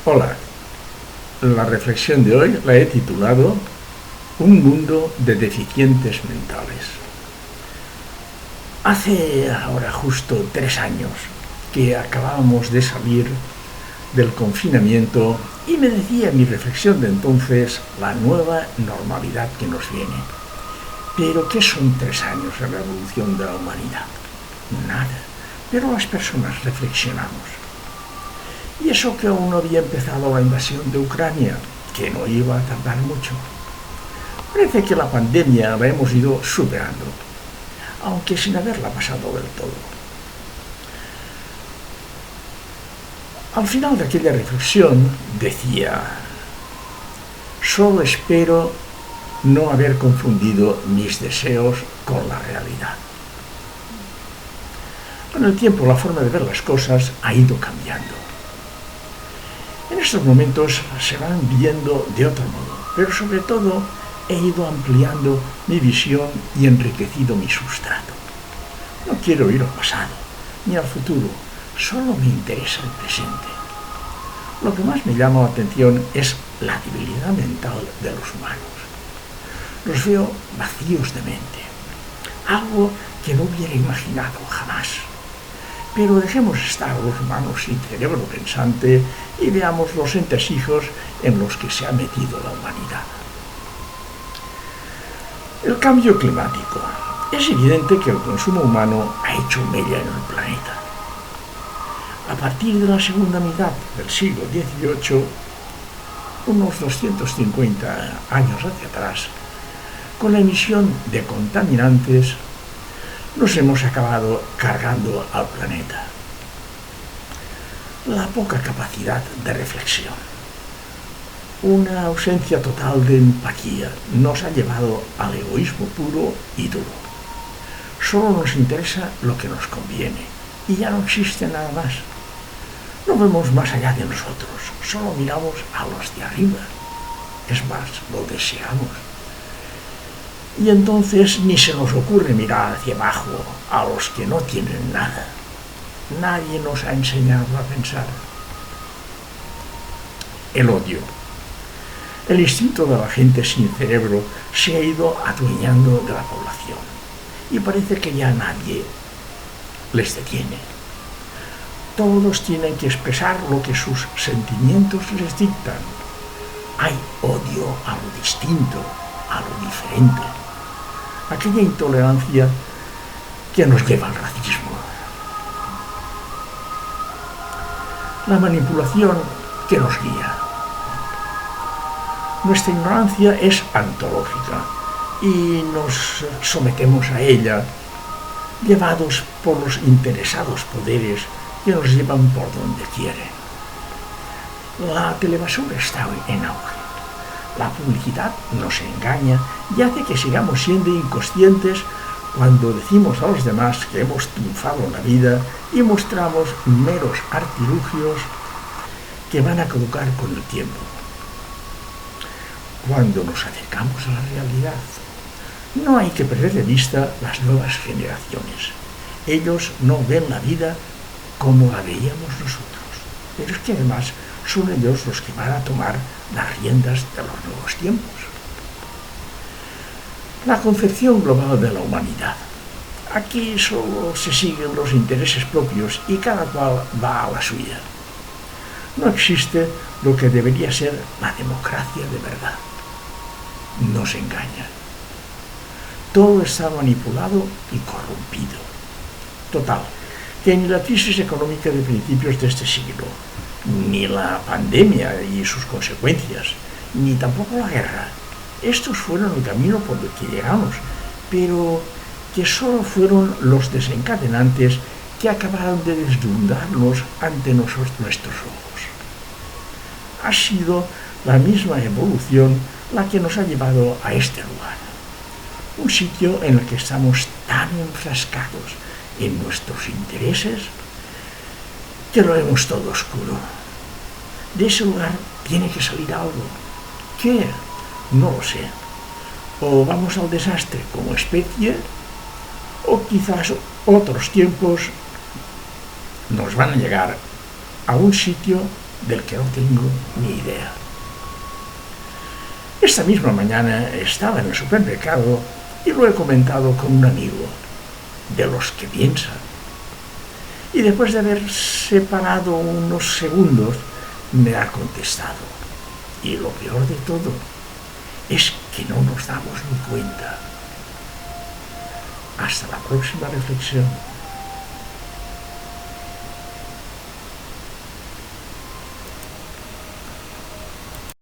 Hola, la reflexión de hoy la he titulado Un mundo de deficientes mentales. Hace ahora justo 3 años que acabábamos de salir del confinamiento y me decía mi reflexión de entonces la nueva normalidad que nos viene. Pero ¿qué son 3 años en la evolución de la humanidad? Nada. Pero las personas reflexionamos. Y eso que aún no había empezado la invasión de Ucrania, que no iba a tardar mucho. Parece que la pandemia la hemos ido superando, aunque sin haberla pasado del todo. Al final de aquella reflexión decía: solo espero no haber confundido mis deseos con la realidad. Con el tiempo la forma de ver las cosas ha ido cambiando. En estos momentos se van viendo de otro modo, pero sobre todo he ido ampliando mi visión y enriquecido mi sustrato. No quiero ir al pasado ni al futuro, solo me interesa el presente. Lo que más me llama la atención es la debilidad mental de los humanos. Los veo vacíos de mente, algo que no hubiera imaginado jamás. Pero dejemos estar a los humanos sin cerebro pensante y veamos los entresijos en los que se ha metido la humanidad. El cambio climático. Es evidente que el consumo humano ha hecho mella en el planeta. A partir de la segunda mitad del siglo XVIII, unos 250 años hacia atrás, con la emisión de contaminantes, nos hemos acabado cargando al planeta. La poca capacidad de reflexión, una ausencia total de empatía nos ha llevado al egoísmo puro y duro. Solo nos interesa lo que nos conviene y ya no existe nada más. No vemos más allá de nosotros, solo miramos a los de arriba. Es más, lo deseamos. Y entonces ni se nos ocurre mirar hacia abajo a los que no tienen nada. Nadie nos ha enseñado a pensar. El odio. El instinto de la gente sin cerebro se ha ido adueñando de la población y parece que ya nadie les detiene. Todos tienen que expresar lo que sus sentimientos les dictan. Hay odio a lo distinto, a lo diferente. Aquella intolerancia que nos lleva al racismo. La manipulación que nos guía. Nuestra ignorancia es antológica y nos sometemos a ella, llevados por los interesados poderes que nos llevan por donde quieren. La telebasura está en auge. La publicidad nos engaña y hace que sigamos siendo inconscientes cuando decimos a los demás que hemos triunfado en la vida y mostramos meros artilugios que van a caducar con el tiempo. Cuando nos acercamos a la realidad, no hay que perder de vista las nuevas generaciones. Ellos no ven la vida como la veíamos nosotros, pero es que además son ellos los que van a tomar las riendas de los nuevos tiempos. La concepción global de la humanidad. Aquí solo se siguen los intereses propios y cada cual va a la suya. No existe lo que debería ser la democracia de verdad. Nos engañan. Todo está manipulado y corrompido. Total, que ni la crisis económica de principios de este siglo, ni la pandemia y sus consecuencias, ni tampoco la guerra. Estos fueron el camino por el que llegamos, pero que solo fueron los desencadenantes que acabaron de deslumbrarnos ante nuestros ojos. Ha sido la misma evolución la que nos ha llevado a este lugar. Un sitio en el que estamos tan enfrascados en nuestros intereses que lo vemos todo oscuro. De ese lugar tiene que salir algo. ¿Qué? No lo sé. O vamos al desastre como especie, o quizás otros tiempos nos van a llegar a un sitio del que no tengo ni idea. Esta misma mañana estaba en el supermercado y lo he comentado con un amigo, de los que piensan. Y después de haber separado unos segundos, me ha contestado. Y lo peor de todo es que no nos damos ni cuenta. Hasta la próxima reflexión.